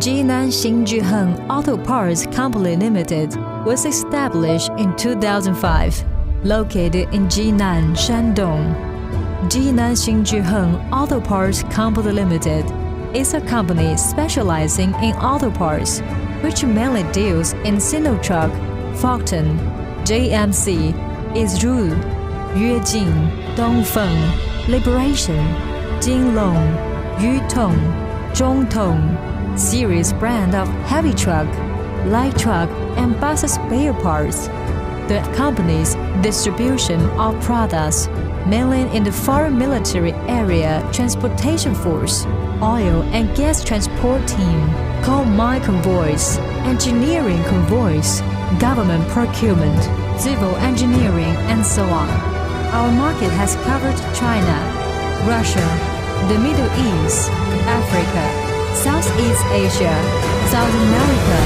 Jinan Xinjuheng Auto Parts Company Limited was established in 2005, located in Jinan, Shandong. Jinan Xinjuheng Auto Parts Company Limited is a company specializing in auto parts, which mainly deals in Sinotruk, Foton, JMC, Israel, Yuejing, Dongfeng, Liberation, Jinlong, Yutong, Zhongtong series brand of heavy truck, light truck, and bus spare parts. The company's distribution of products mainly in the foreign military area transportation force, oil and gas transport team, coal mine convoys, engineering convoys, government procurement, civil engineering, and so on. Our market has covered China, Russia, the Middle East, Africa, Southeast Asia, South America,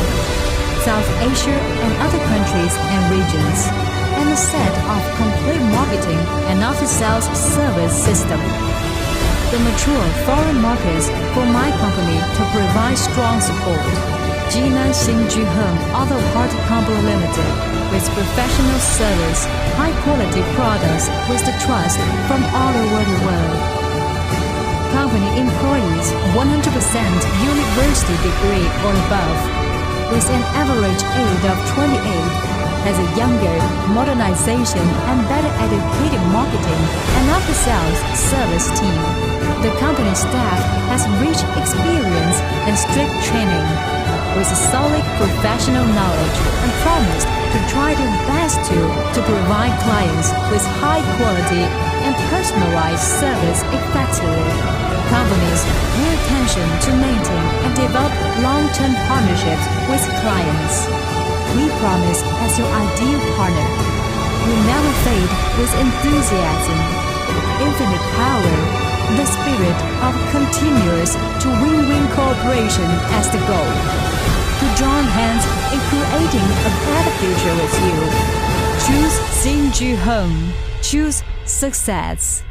South Asia, and other countries and regions, and a set of complete marketing and after-sales service system. The mature foreign markets for my company to provide strong support. Jinan Xinjuheng Auto Parts Company Limited, with professional service, high-quality products with the trust from all over the world. Company employees 100% university degree or above, with an average age of 28, has a younger, modernization, and better educated marketing and after-sales service team. The company staff has rich experience and strict training, with a solid professional knowledge, and promised to try their best to provide clients with high quality and personalized service effectively. Companies pay attention to maintain and develop long-term partnerships with clients. We promise as your ideal partner. We never fade with enthusiasm, infinite power, the spirit of continuous to win-win cooperation as the goal. To join hands in creating a better future with you. Choose Xinjuheng. Choose success.